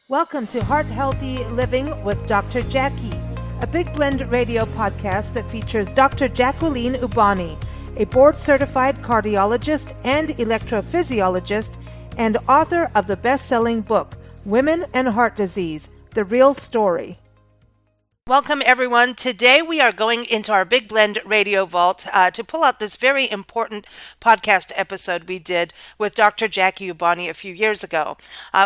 Welcome to Heart Healthy Living with Dr. Jackie, a Big Blend radio podcast that features Dr. Jacqueline Eubany, a board-certified cardiologist and electrophysiologist and author of the best-selling book, Women and Heart Disease, The Real Story. Welcome, everyone. Today we are going into our Big Blend radio vault to pull out this very important podcast episode we did with Dr. Jackie Eubany a few years ago.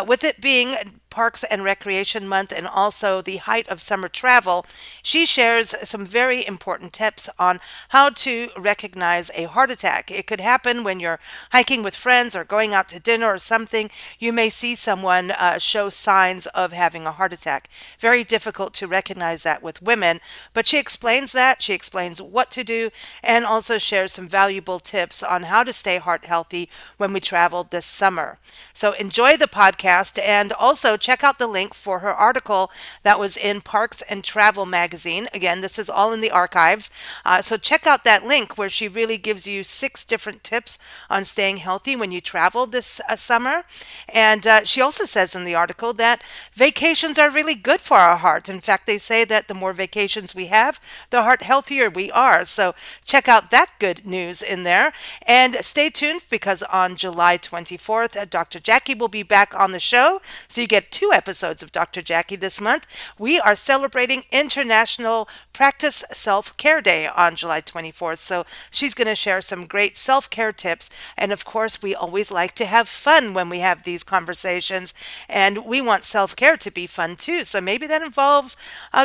With it being Parks and Recreation Month and also the height of summer travel, she shares some very important tips on how to recognize a heart attack. It could happen when you're hiking with friends or going out to dinner or something. You may see someone show signs of having a heart attack. Very difficult to recognize that with women, but she explains that. She explains what to do and also shares some valuable tips on how to stay heart healthy when we travel this summer. So enjoy the podcast and also check out the link for her article that was in Parks and Travel magazine. Again, this is all in the archives. So check out that link where she really gives you 6 different tips on staying healthy when you travel this summer. And she also says in the article that vacations are really good for our hearts. In fact, they say that the more vacations we have, the heart healthier we are. So check out that good news in there. And stay tuned because on July 24th, Dr. Jackie will be back on the show. So you get 2 episodes of Dr. Jackie this month. We are celebrating International Practice Self-Care Day on July 24th. So she's going to share some great self-care tips. And of course, we always like to have fun when we have these conversations. And we want self-care to be fun too. So maybe that involves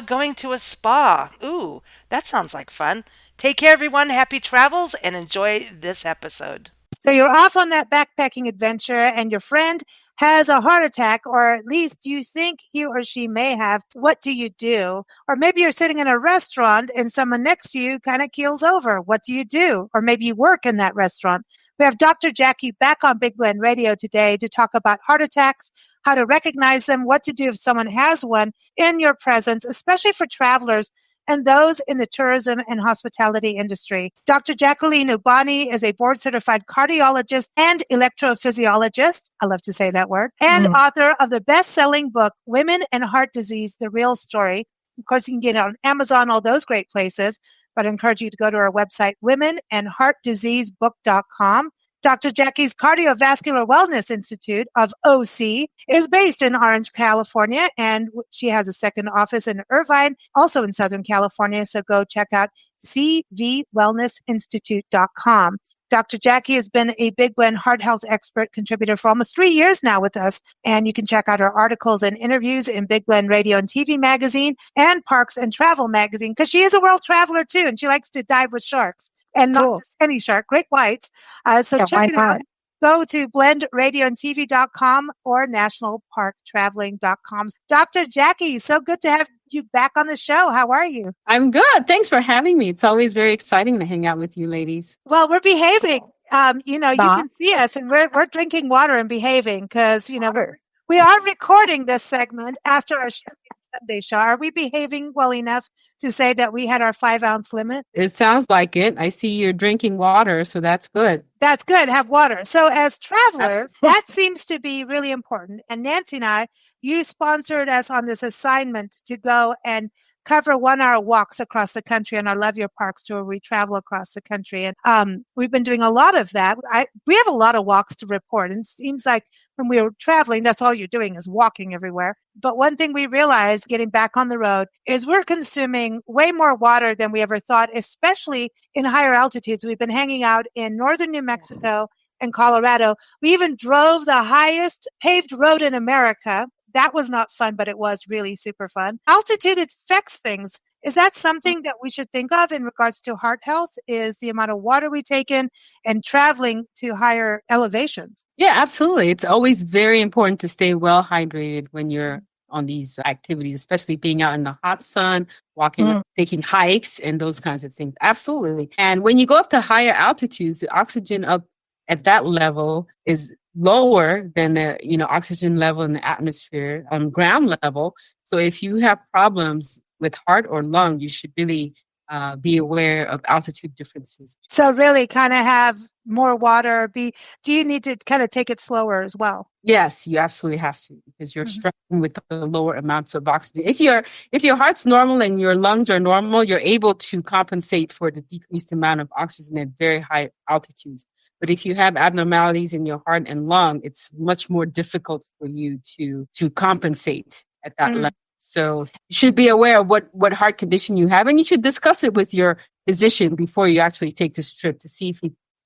going to a spa. Ooh, that sounds like fun. Take care, everyone. Happy travels and enjoy this episode. So you're off on that backpacking adventure and your friend has a heart attack, or at least you think he or she may have. What do you do? Or maybe you're sitting in a restaurant and someone next to you kind of keels over. What do you do? Or maybe you work in that restaurant. We have Dr. Jackie back on Big Blend Radio today to talk about heart attacks, how to recognize them, what to do if someone has one in your presence, especially for travelers and those in the tourism and hospitality industry. Dr. Jacqueline Eubany is a board-certified cardiologist and electrophysiologist, I love to say that word, and author of the best-selling book, Women and Heart Disease, The Real Story. Of course, you can get it on Amazon, all those great places, but I encourage you to go to our website, womenandheartdiseasebook.com. Dr. Jackie's Cardiovascular Wellness Institute of OC is based in Orange, California, and she has a second office in Irvine, also in Southern California. So go check out cvwellnessinstitute.com. Dr. Jackie has been a Big Blend heart health expert contributor for almost 3 years now with us. And you can check out her articles and interviews in Big Blend Radio and TV magazine and Parks and Travel magazine, because she is a world traveler too, and she likes to dive with sharks. And not just any shark, great whites. So check it out. Go to blendradioandtv.com or nationalparktraveling.com. Dr. Jackie, so good to have you back on the show. How are you? I'm good. Thanks for having me. It's always very exciting to hang out with you ladies. Well, we're behaving. You can see us and we're drinking water and behaving because, we are recording this segment after our Sunday show. Are we behaving well enough to say that we had our 5-ounce limit? It sounds like it. I see you're drinking water, so that's good. That's good. Have water. So as travelers, that seems to be really important. And Nancy and I, you sponsored us on this assignment to go and cover 1-hour walks across the country on our Love Your Parks tour. We travel across the country. And we've been doing a lot of that. We have a lot of walks to report. And it seems like when we were traveling, that's all you're doing is walking everywhere. But one thing we realized getting back on the road is we're consuming way more water than we ever thought, especially in higher altitudes. We've been hanging out in northern New Mexico and Colorado. We even drove the highest paved road in America. That was not fun, but it was really super fun. Altitude affects things. Is that something that we should think of in regards to heart health? Is the amount of water we take in and traveling to higher elevations? Yeah, absolutely. It's always very important to stay well hydrated when you're on these activities, especially being out in the hot sun, walking, taking hikes and those kinds of things. Absolutely. And when you go up to higher altitudes, the oxygen up at that level is lower than the oxygen level in the atmosphere on ground level. So if you have problems with heart or lung, you should really be aware of altitude differences. So really kind of have more water. Do you need to kind of take it slower as well? Yes, you absolutely have to, because you're struggling with the lower amounts of oxygen. If your heart's normal and your lungs are normal, you're able to compensate for the decreased amount of oxygen at very high altitudes. But if you have abnormalities in your heart and lung, it's much more difficult for you to compensate at that level. So you should be aware of what heart condition you have, and you should discuss it with your physician before you actually take this trip to see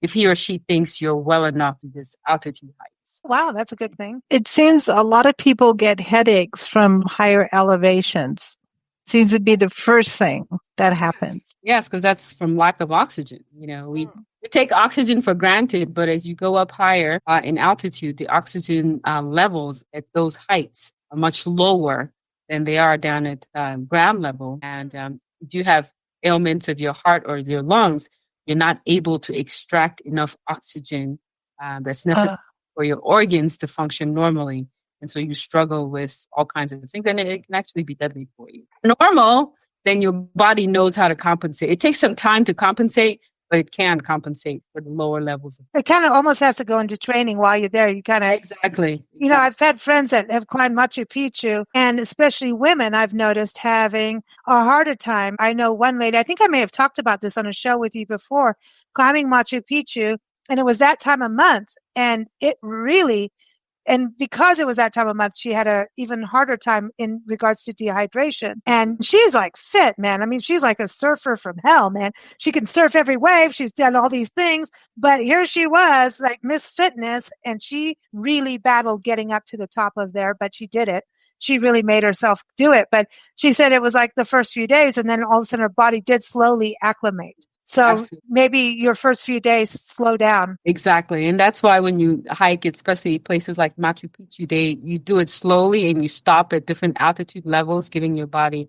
if he or she thinks you're well enough to this altitude heights. Wow, that's a good thing. It seems a lot of people get headaches from higher elevations. Seems to be the first thing that happens. Yes, because that's from lack of oxygen. We take oxygen for granted, but as you go up higher in altitude, the oxygen levels at those heights are much lower than they are down at ground level. And if you have ailments of your heart or your lungs, you're not able to extract enough oxygen that's necessary for your organs to function normally. And so you struggle with all kinds of things, and it can actually be deadly for you. Normal, then your body knows how to compensate. It takes some time to compensate, but it can compensate for the lower levels. It kind of almost has to go into training while you're there. You kind of Exactly. I've had friends that have climbed Machu Picchu, and especially women I've noticed having a harder time. I know one lady, I think I may have talked about this on a show with you before, climbing Machu Picchu, and it was that time of month, and because it was that time of month, she had a even harder time in regards to dehydration. And she's like fit, man. I mean, she's like a surfer from hell, man. She can surf every wave. She's done all these things. But here she was, like Miss Fitness, and she really battled getting up to the top of there, but she did it. She really made herself do it. But she said it was like the first few days, and then all of a sudden her body did slowly acclimate. So Absolutely. Maybe your first few days slow down. Exactly. And that's why when you hike, especially places like Machu Picchu, you do it slowly and you stop at different altitude levels, giving your body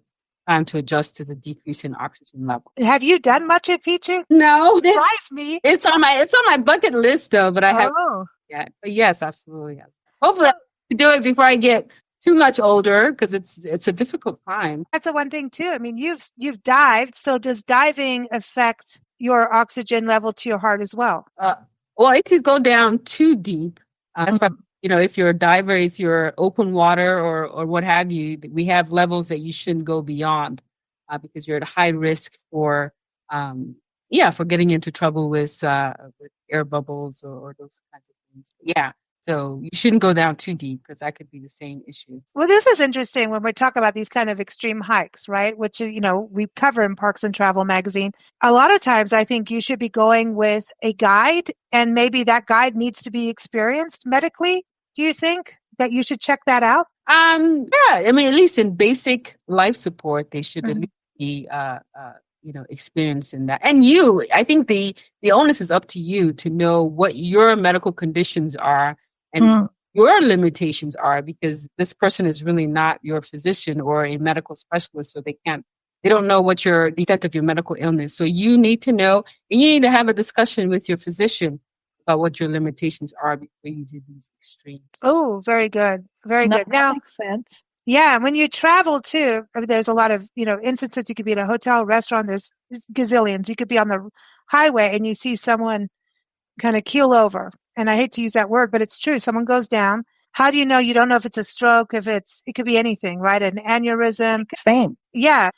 time to adjust to the decrease in oxygen level. Have you done Machu Picchu? No. Surprise me. It's on my bucket list though, but I haven't yet. But yes, absolutely. Hopefully I do it before I get too much older, because it's a difficult climb. That's the one thing too. I mean, you've dived. So does diving affect your oxygen level to your heart as well? Well, if you go down too deep, that's why, if you're a diver, if you're open water or what have you, we have levels that you shouldn't go beyond because you're at high risk for getting into trouble with air bubbles or those kinds of things. Yeah. So you shouldn't go down too deep, because that could be the same issue. Well, this is interesting when we talk about these kind of extreme hikes, right? Which, we cover in Parks and Travel magazine. A lot of times I think you should be going with a guide, and maybe that guide needs to be experienced medically. Do you think that you should check that out? Yeah. I mean, at least in basic life support, they should at least be, experience in that. And I think the onus is up to you to know what your medical conditions are and your limitations are, because this person is really not your physician or a medical specialist, so they don't know what the extent of your medical illness. So you need to know, and you need to have a discussion with your physician about what your limitations are before you do these extremes. Oh, very good. Very good. That makes sense. Yeah, when you travel too, there's a lot of, instances. You could be in a hotel, restaurant, there's gazillions. You could be on the highway and you see someone kind of keel over. And I hate to use that word, but it's true. Someone goes down. How do you know? You don't know if it's a stroke, it could be anything, right? An aneurysm. Faint. Yeah.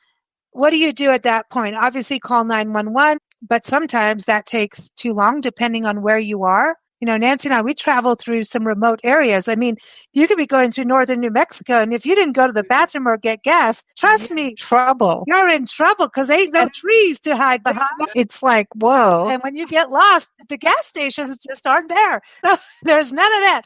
What do you do at that point? Obviously call 911, but sometimes that takes too long depending on where you are. Nancy and I, we travel through some remote areas. I mean, you could be going through northern New Mexico, and if you didn't go to the bathroom or get gas, trust me, you're in trouble, because ain't no trees to hide behind. It's like, whoa. And when you get lost, the gas stations just aren't there. So there's none of that.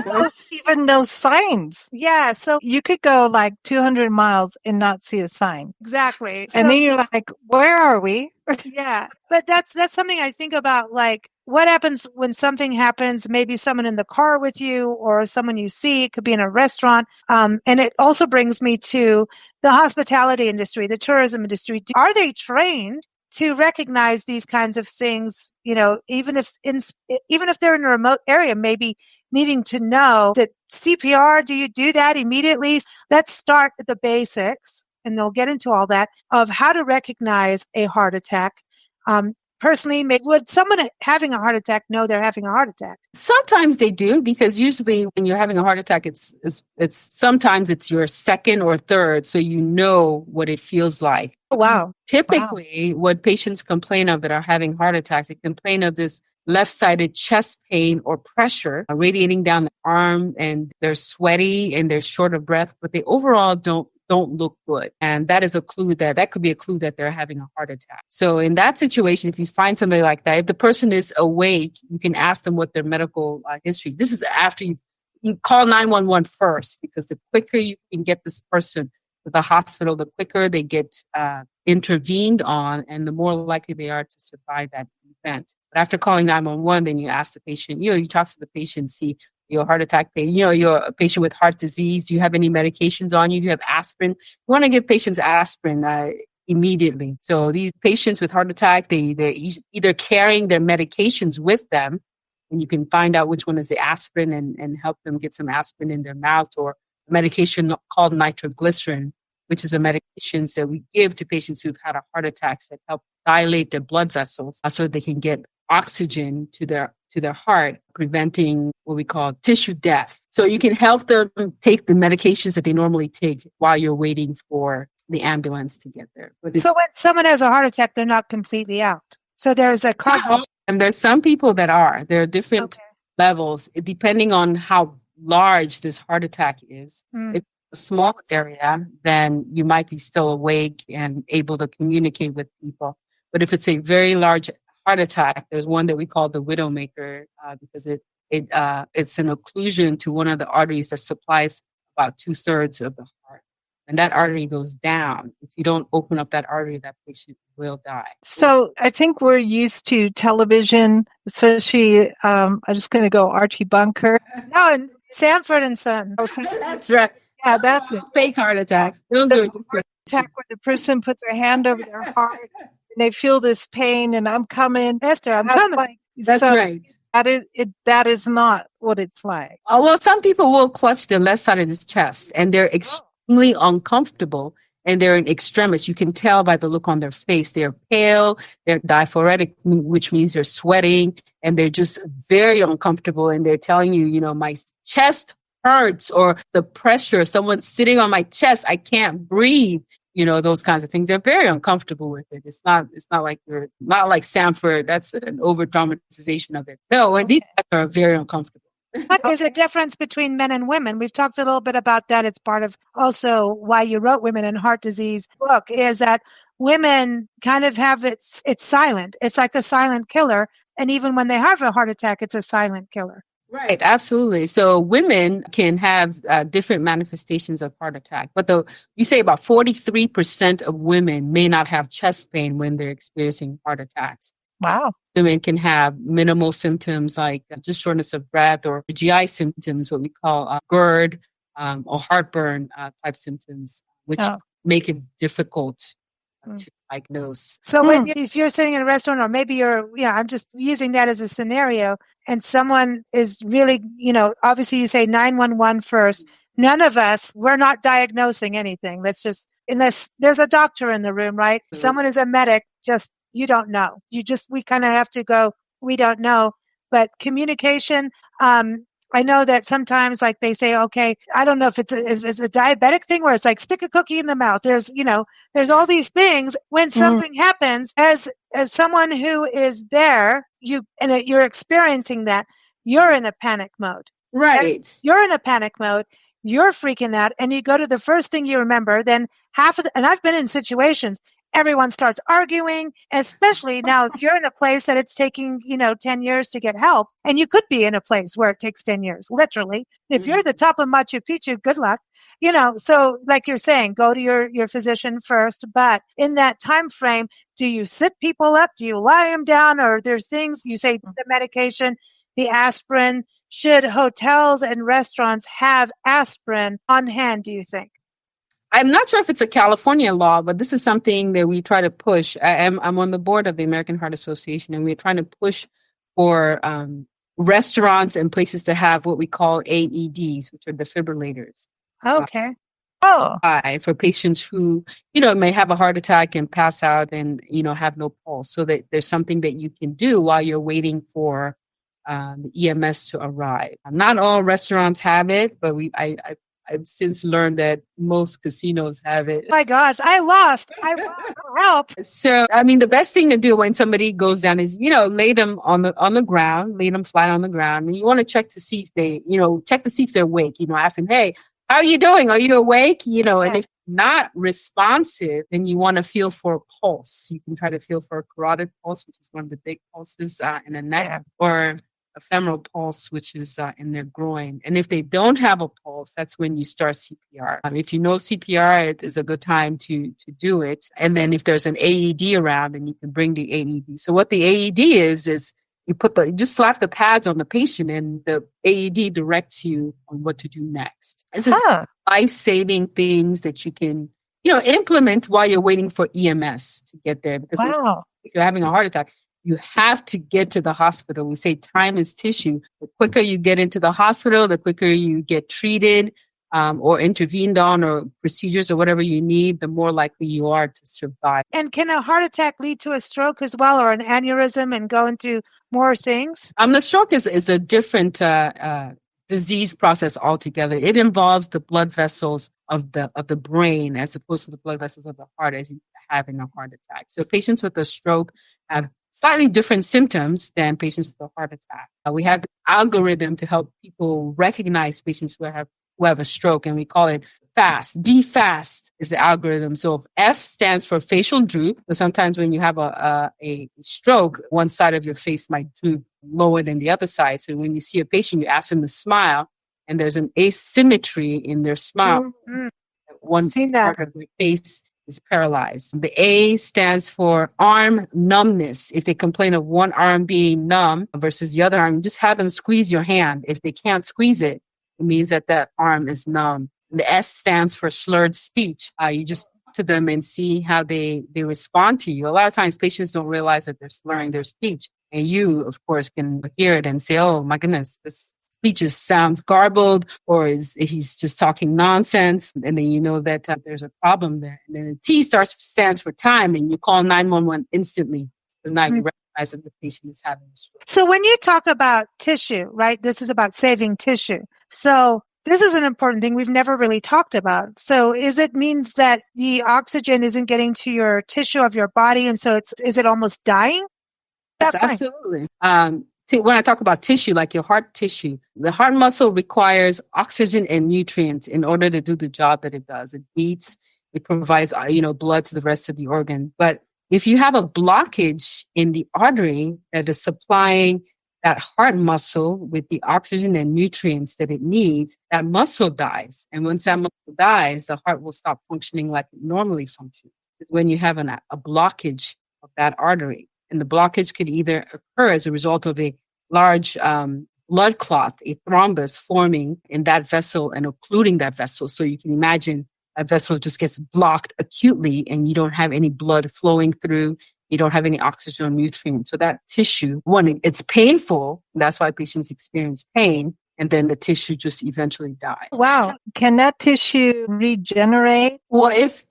There's even no signs. Yeah. So you could go like 200 miles and not see a sign. Exactly. And then you're like, where are we? Yeah. But that's something I think about, like, what happens when something happens, maybe someone in the car with you or someone you see, it could be in a restaurant. And it also brings me to the hospitality industry, the tourism industry. Are they trained to recognize these kinds of things? Even if they're in a remote area, maybe needing to know that CPR, do you do that immediately? Let's start at the basics. and they'll get into all that, of how to recognize a heart attack. Personally, would someone having a heart attack know they're having a heart attack? Sometimes they do, because usually when you're having a heart attack, it's sometimes it's your second or third, so you know what it feels like. Oh, wow. Typically, what patients complain of that are having heart attacks, they complain of this left-sided chest pain or pressure radiating down the arm, and they're sweaty and they're short of breath, but they overall don't look good. And that is a clue that could be a clue that they're having a heart attack. So in that situation, if you find somebody like that, if the person is awake, you can ask them what their medical history. This is after you call 911 first, because the quicker you can get this person to the hospital, the quicker they get intervened on, and the more likely they are to survive that event. But after calling 911, then you ask the patient, you talk to the patient, see your heart attack pain, you're a patient with heart disease. Do you have any medications on you? Do you have aspirin? You want to give patients aspirin immediately. So these patients with heart attack, they're either carrying their medications with them, and you can find out which one is the aspirin and help them get some aspirin in their mouth, or a medication called nitroglycerin, which is a medication that we give to patients who've had a heart attack that help dilate their blood vessels so they can get oxygen to their heart, preventing what we call tissue death. So you can help them take the medications that they normally take while you're waiting for the ambulance to get there. So when someone has a heart attack, they're not completely out. So there's a cognitive. And there's some people that are. There are different levels depending on how large this heart attack is. If it's a small area, then you might be still awake and able to communicate with people. But if it's a very large heart attack, there's one that we call the widowmaker, because it's an occlusion to one of the arteries that supplies about 2/3 of the heart. And that artery goes down. If you don't open up that artery, that patient will die. So I think we're used to television, especially, I'm just going to go Archie Bunker. No, and Sanford and Son. That's right. Yeah, that's it. Fake heart attacks. Those are heart attack where the person puts their hand over their heart and they feel this pain, and I'm coming. Esther, I'm coming. That's right. That is not what it's like. Oh, well, some people will clutch the left side of his chest, and they're extremely uncomfortable, and they're in extremis. You can tell by the look on their face. They're pale, they're diaphoretic, which means they're sweating, and they're just very uncomfortable, and they're telling you, my chest hurts, or the pressure, someone's sitting on my chest, I can't breathe. Those kinds of things. They're very uncomfortable with it. It's not like you're not like Sanford. That's an over dramatization of it. No, and these are very uncomfortable. What is a difference between men and women? We've talked a little bit about that. It's part of also why you wrote Women and Heart Disease book, is that women kind of have it's silent. It's like a silent killer. And even when they have a heart attack, it's a silent killer. Right, absolutely. So women can have different manifestations of heart attack, but you say about 43% of women may not have chest pain when they're experiencing heart attacks. Wow. Women can have minimal symptoms like just shortness of breath, or GI symptoms, what we call GERD or heartburn type symptoms, which make it difficult to diagnose. So if you're sitting in a restaurant, or maybe I'm just using that as a scenario, and someone is really, obviously you say 911 first. None of us, we're not diagnosing anything. Unless there's a doctor in the room, right? Mm-hmm. Someone is a medic, you don't know. We kind of have to go, we don't know. But communication, I know that sometimes, like they say, okay, I don't know if it's a diabetic thing where it's like stick a cookie in the mouth. There's all these things when something happens. As someone who is there, you're experiencing that, you're in a panic mode. Right. You're in a panic mode. You're freaking out, and you go to the first thing you remember. Then and I've been in situations. Everyone starts arguing, especially now if you're in a place that it's taking, 10 years to get help, and you could be in a place where it takes 10 years, literally. If you're at the top of Machu Picchu, good luck. So like you're saying, go to your physician first. But in that time frame, do you sit people up? Do you lie them down? Or are there things you say, the medication, the aspirin? Should hotels and restaurants have aspirin on hand, do you think? I'm not sure if it's a California law, but this is something that we try to push. I'm on the board of the American Heart Association, and we're trying to push for restaurants and places to have what we call AEDs, which are defibrillators. Okay. Oh, for patients who, may have a heart attack and pass out and, have no pulse. So that there's something that you can do while you're waiting for the EMS to arrive. Not all restaurants have it, but I've since learned that most casinos have it. Oh my gosh, I lost. Help. So, the best thing to do when somebody goes down is, lay them on the ground, lay them flat on the ground. And you want to check to see if they're awake. Ask them, hey, how are you doing? Are you awake? And if not responsive, then you want to feel for a pulse. You can try to feel for a carotid pulse, which is one of the big pulses in the neck, or a femoral pulse, which is in their groin. And if they don't have a pulse, that's when you start CPR. If you know CPR, it is a good time to do it. And then if there's an AED around, then you can bring the AED. So what the AED is you just slap the pads on the patient and the AED directs you on what to do next. This is life-saving things that you can, implement while you're waiting for EMS to get there. Because if you're having a heart attack, you have to get to the hospital. We say time is tissue. The quicker you get into the hospital, the quicker you get treated or intervened on or procedures or whatever you need, the more likely you are to survive. And can a heart attack lead to a stroke as well, or an aneurysm and go into more things? The stroke is a different disease process altogether. It involves the blood vessels of the brain as opposed to the blood vessels of the heart as you have in a heart attack. So patients with a stroke have slightly different symptoms than patients with a heart attack. We have the algorithm to help people recognize patients who have a stroke, and we call it FAST. Be fast is the algorithm. So F stands for facial droop. So sometimes when you have a stroke, one side of your face might droop lower than the other side. So when you see a patient, you ask them to smile, and there's an asymmetry in their smile. Mm-hmm. One part of their face is paralyzed. The A stands for arm numbness. If they complain of one arm being numb versus the other arm, you just have them squeeze your hand. If they can't squeeze it, it means that arm is numb. And the S stands for slurred speech. You just talk to them and see how they respond to you. A lot of times patients don't realize that they're slurring their speech. And you, of course, can hear it and say, oh my goodness, this speech just sounds garbled, or he's just talking nonsense. And then you know that there's a problem there. And then the T stands for time, and you call 911 instantly because now you recognize that the patient is having a stroke. So when you talk about tissue, right, this is about saving tissue. So this is an important thing we've never really talked about. So it means that the oxygen isn't getting to your tissue of your body, and so is it almost dying? Yes, absolutely. When I talk about tissue, like your heart tissue, the heart muscle requires oxygen and nutrients in order to do the job that it does. It beats, it provides, blood to the rest of the organ. But if you have a blockage in the artery that is supplying that heart muscle with the oxygen and nutrients that it needs, that muscle dies. And once that muscle dies, the heart will stop functioning like it normally functions. It's when you have a blockage of that artery. And the blockage could either occur as a result of a large blood clot, a thrombus forming in that vessel and occluding that vessel. So you can imagine a vessel just gets blocked acutely and you don't have any blood flowing through. You don't have any oxygen or nutrients. So that tissue, one, it's painful. That's why patients experience pain. And then the tissue just eventually dies. Wow. Can that tissue regenerate? Well, if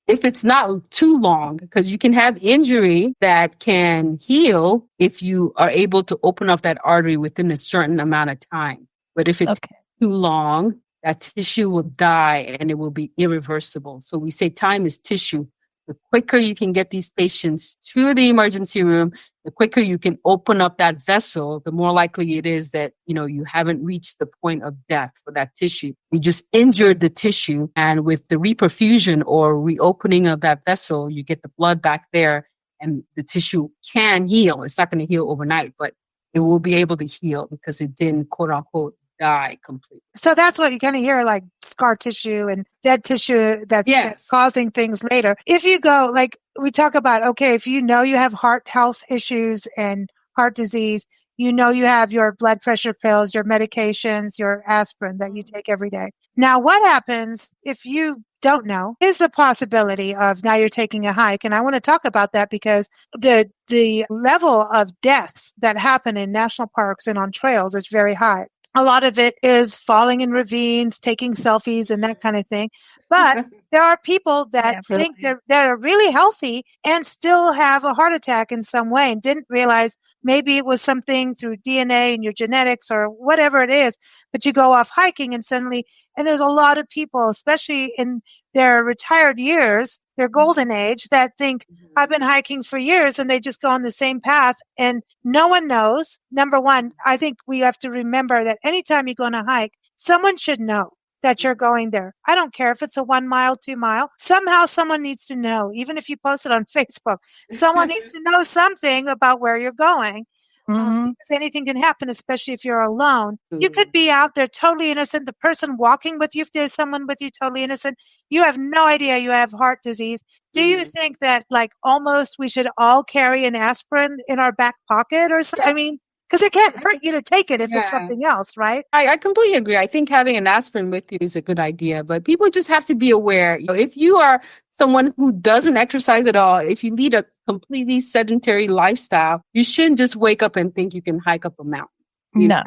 it's not too long, because you can have injury that can heal if you are able to open up that artery within a certain amount of time. But if it's too long, that tissue will die and it will be irreversible. So we say time is tissue. The quicker you can get these patients to the emergency room, the quicker you can open up that vessel, the more likely it is that, you haven't reached the point of death for that tissue. You just injured the tissue, and with the reperfusion or reopening of that vessel, you get the blood back there and the tissue can heal. It's not going to heal overnight, but it will be able to heal because it didn't, quote unquote, die completely. So that's what you kind of hear, like scar tissue and dead tissue that's causing things later. If you go, like we talk about, okay, if you have heart health issues and heart disease, you have your blood pressure pills, your medications, your aspirin that you take every day. Now, what happens if you don't know? Is the possibility of now you're taking a hike. And I want to talk about that because the level of deaths that happen in national parks and on trails is very high. A lot of it is falling in ravines, taking selfies and that kind of thing. But there are people that think they're really healthy and still have a heart attack in some way and didn't realize maybe it was something through DNA and your genetics or whatever it is. But you go off hiking and suddenly, and there's a lot of people, especially in their retired years, their golden age, that think I've been hiking for years, and they just go on the same path and no one knows. Number one, I think we have to remember that anytime you go on a hike, someone should know that you're going there. I don't care if it's a 1 mile, 2 mile. Somehow someone needs to know, even if you post it on Facebook, someone needs to know something about where you're going. Because anything can happen, especially if you're alone. You could be out there totally innocent. The person walking with you, if there's someone with you totally innocent, you have no idea you have heart disease. Do you think that like almost we should all carry an aspirin in our back pocket or something? I mean, because it can't hurt you to take it if it's something else, right? I completely agree. I think having an aspirin with you is a good idea, but people just have to be aware. If you are someone who doesn't exercise at all, if you lead a completely sedentary lifestyle, you shouldn't just wake up and think you can hike up a mountain. No.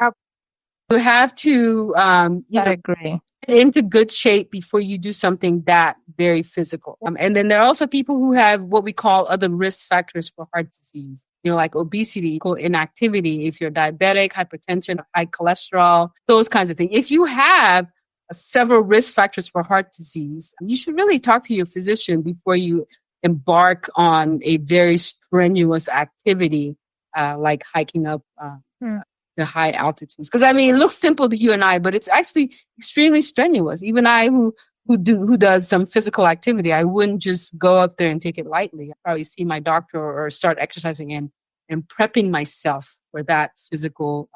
You have to I agree. Get into good shape before you do something that very physical. And then there are also people who have what we call other risk factors for heart disease. Like obesity, inactivity, if you're diabetic, hypertension, high cholesterol, those kinds of things. If you have several risk factors for heart disease, you should really talk to your physician before you embark on a very strenuous activity, like hiking up the high altitudes. Because I mean, it looks simple to you and I, but it's actually extremely strenuous. Even I, who does some physical activity, I wouldn't just go up there and take it lightly. I'd probably see my doctor or start exercising and prepping myself for that physical,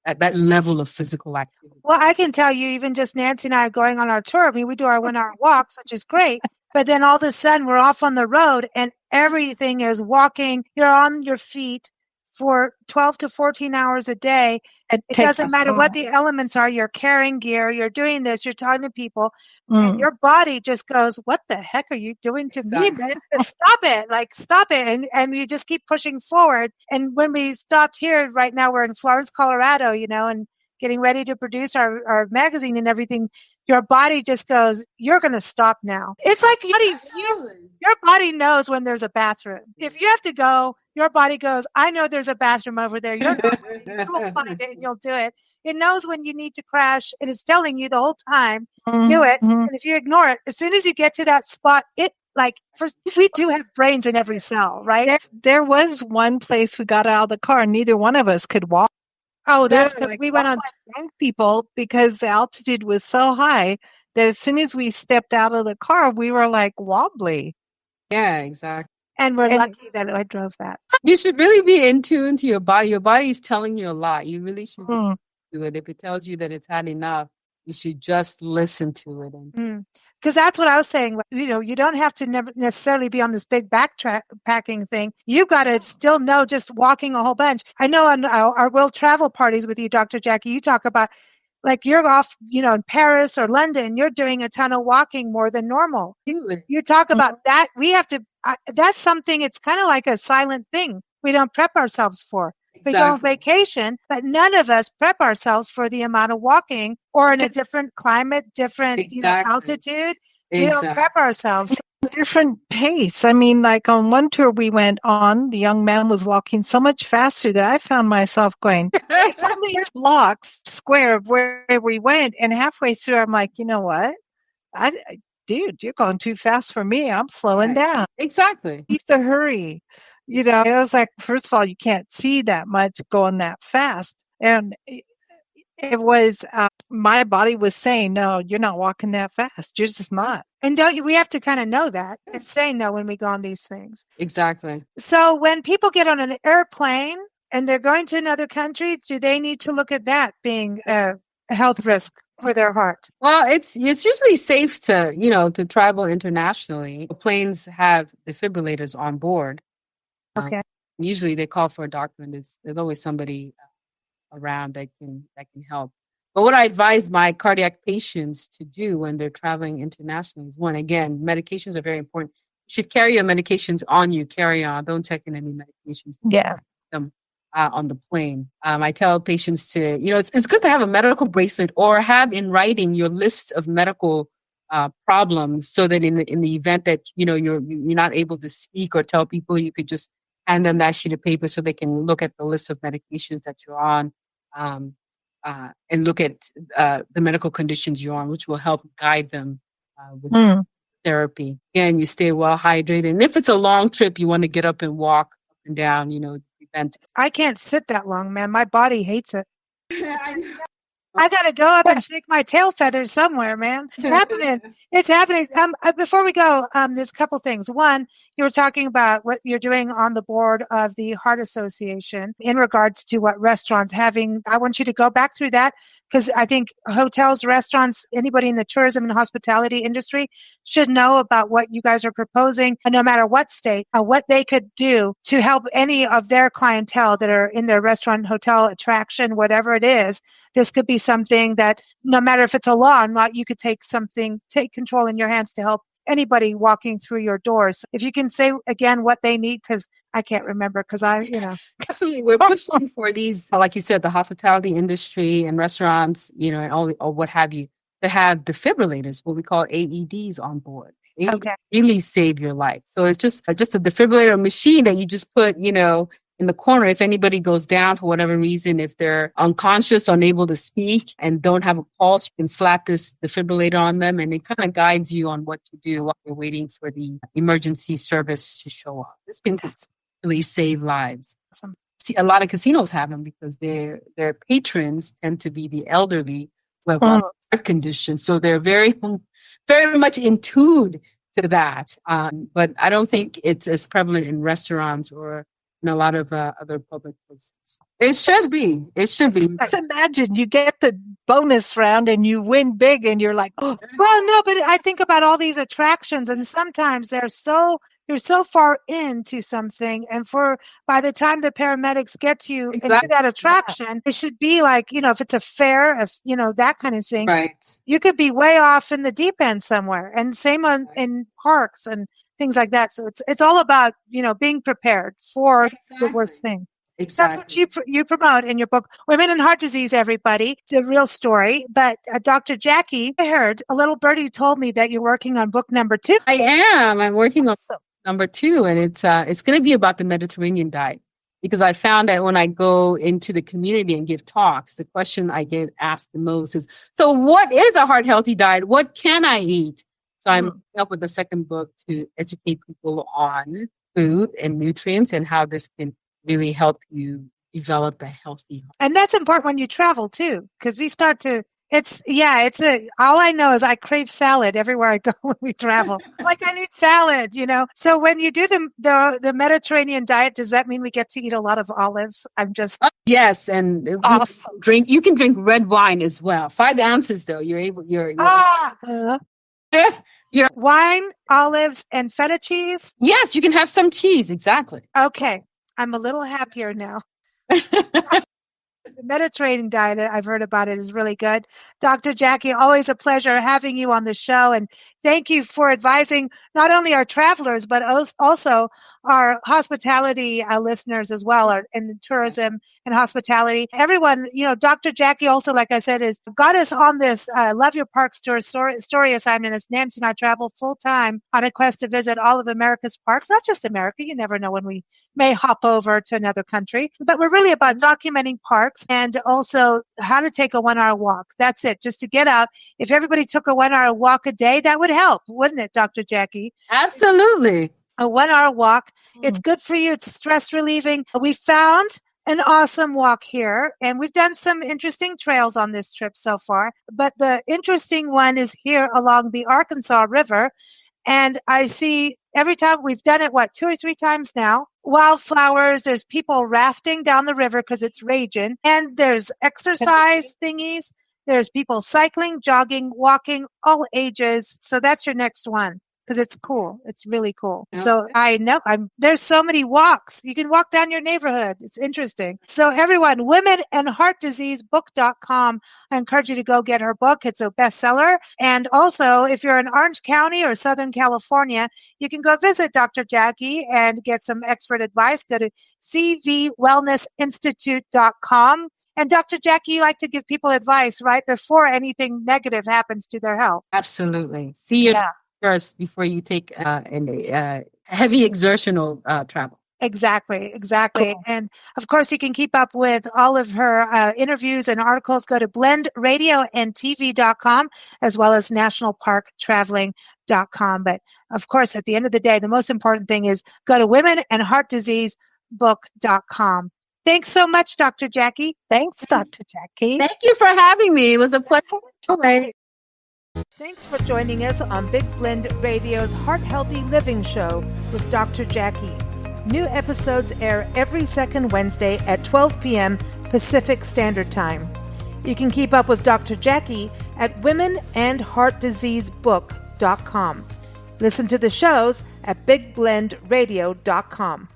at that level of physical activity. Well, I can tell you, even just Nancy and I going on our tour, I mean, we do our 1 hour walks, which is great. But then all of a sudden we're off on the road and everything is walking. You're on your feet for 12 to 14 hours a day. It doesn't matter what the elements are. You're carrying gear. You're doing this. You're talking to people. And your body just goes, what the heck are you doing to me? Stop it. Like, stop it. And you just keep pushing forward. And when we stopped here, right now we're in Florence, Colorado, and getting ready to produce our magazine and everything, your body just goes, you're going to stop now. It's like your body knows when there's a bathroom. If you have to go, your body goes, I know there's a bathroom over there. You'll find it and you'll do it. It knows when you need to crash and it's telling you the whole time, do it. And if you ignore it, as soon as you get to that spot, we do have brains in every cell, right? There was one place we got out of the car. Neither one of us could walk. Oh, that's because we went on people because the altitude was so high that as soon as we stepped out of the car, we were like wobbly. Yeah, exactly. And we're lucky that I drove that. You should really be in tune to your body. Your body is telling you a lot. You really should do it. If it tells you that it's had enough, you should just listen to it. Because that's what I was saying. You don't have to necessarily be on this big backpacking thing. You got to still know just walking a whole bunch. I know on our world travel parties with you, Dr. Jackie, you talk about like you're off, in Paris or London, you're doing a ton of walking more than normal. You talk about that. We have to, that's something, it's kind of like a silent thing we don't prep ourselves for. Exactly. We go on vacation, but none of us prep ourselves for the amount of walking or in a different climate, different altitude. We don't prep ourselves. Different pace. I mean, like on one tour we went on, the young man was walking so much faster that I found myself going, there's blocks square of where we went. And halfway through, I'm like, you know what? Dude, you're going too fast for me. I'm slowing down. Exactly. He's to hurry. It was like, first of all, you can't see that much going that fast. And it was, my body was saying, no, you're not walking that fast. You're just not. And we have to kind of know that and say no when we go on these things. Exactly. So when people get on an airplane and they're going to another country, do they need to look at that being a health risk for their heart? Well, it's usually safe to travel internationally. Planes have defibrillators on board. Okay. Usually they call for a doctor, and there's always somebody around that can help. But what I advise my cardiac patients to do when they're traveling internationally is, one, again, medications are very important. You should carry your medications on you, carry on. Don't check in any medications. Yeah. on the plane. I tell patients to, it's good to have a medical bracelet or have in writing your list of medical problems, so that in the event that you're not able to speak or tell people, you could just hand them that sheet of paper so they can look at the list of medications that you're on, and look at the medical conditions you're on, which will help guide them with therapy. Again, you stay well hydrated, and if it's a long trip, you want to get up and walk up and down. Prevent. I can't sit that long, man. My body hates it. I got to go up and shake my tail feathers somewhere, man. It's happening. It's happening. Before we go, there's a couple things. One, you were talking about what you're doing on the board of the Heart Association in regards to what restaurants having. I want you to go back through that, because I think hotels, restaurants, anybody in the tourism and hospitality industry should know about what you guys are proposing, and no matter what state, what they could do to help any of their clientele that are in their restaurant, hotel, attraction, whatever it is. This could be something that, no matter if it's a law or not, you could take control in your hands to help anybody walking through your doors. If you can say again what they need, because I can't remember, because Definitely, we're pushing for these, like you said, the hospitality industry and restaurants, and all, or what have you, to have defibrillators, what we call AEDs, on board. AEDs really save your life. So it's just a defibrillator machine that you just put, in the corner. If anybody goes down for whatever reason, if they're unconscious, unable to speak, and don't have a pulse, you can slap this defibrillator on them, and it kind of guides you on what to do while you're waiting for the emergency service to show up. This can really save lives. Awesome. See, a lot of casinos have them because their patrons tend to be the elderly who have heart conditions, so they're very, very much in tune to that. But I don't think it's as prevalent in restaurants or in a lot of other public places. It should be. Just imagine you get the bonus round and you win big, and you're like, oh. Well, no, but I think about all these attractions, and sometimes you're so far into something, and by the time the paramedics get you into that attraction, it should be like, if it's a fair, that kind of thing, right? You could be way off in the deep end somewhere, and same in parks and things like that. So it's all about, being prepared for the worst thing. Exactly. That's what you promote in your book, Women in Heart Disease, everybody, the real story. But Dr. Jackie, I heard a little birdie told me that you're working on book number 2. I am. I'm working on number 2, and it's going to be about the Mediterranean diet, because I found that when I go into the community and give talks, the question I get asked the most is, so what is a heart healthy diet? What can I eat? So I'm coming up with the second book to educate people on food and nutrients and how this can really help you develop a healthy heart. And that's important when you travel too, because we start to, all I know is I crave salad everywhere I go when we travel. Like, I need salad, So when you do the Mediterranean diet, does that mean we get to eat a lot of olives? Yes. And awesome. You can drink red wine as well. 5 ounces though. You're wine, olives, and feta cheese? Yes, you can have some cheese. Exactly. Okay. I'm a little happier now. The Mediterranean diet, I've heard about it, is really good. Dr. Jackie, always a pleasure having you on the show. And thank you for advising not only our travelers, but also our hospitality listeners as well, in tourism and hospitality. Everyone, Dr. Jackie also, like I said, got us on this Love Your Parks tour story assignment as Nancy and I travel full time on a quest to visit all of America's parks, not just America. You never know when we may hop over to another country, but we're really about documenting parks and also how to take a 1-hour walk. That's it. Just to get out. If everybody took a 1-hour walk a day, that would help, wouldn't it, Dr. Jackie? Absolutely. A 1-hour walk. It's good for you. It's stress relieving. We found an awesome walk here, and we've done some interesting trails on this trip so far. But the interesting one is here along the Arkansas River. And I see every time we've done it, 2 or 3 times now, wildflowers, there's people rafting down the river because it's raging. And there's exercise thingies. There's people cycling, jogging, walking, all ages. So that's your next one. because it's cool. It's really cool. Yeah. So I know there's so many walks. You can walk down your neighborhood. It's interesting. So everyone, womenandheartdiseasebook.com. I encourage you to go get her book. It's a bestseller. And also, if you're in Orange County or Southern California, you can go visit Dr. Jackie and get some expert advice. Go to cvwellnessinstitute.com. And Dr. Jackie, you like to give people advice right before anything negative happens to their health. Absolutely. See your first before you take heavy exertional travel. Exactly. Cool. And of course, you can keep up with all of her interviews and articles. Go to blendradioandtv.com as well as nationalparktraveling.com. But of course, at the end of the day, the most important thing is go to womenandheartdiseasebook.com. Thanks so much, Dr. Jackie. Thanks, Dr. Jackie. Thank you for having me. It was a pleasure. Thanks for joining us on Big Blend Radio's Heart Healthy Living Show with Dr. Jackie. New episodes air every second Wednesday at 12 p.m. Pacific Standard Time. You can keep up with Dr. Jackie at womenandheartdiseasebook.com. Listen to the shows at bigblendradio.com.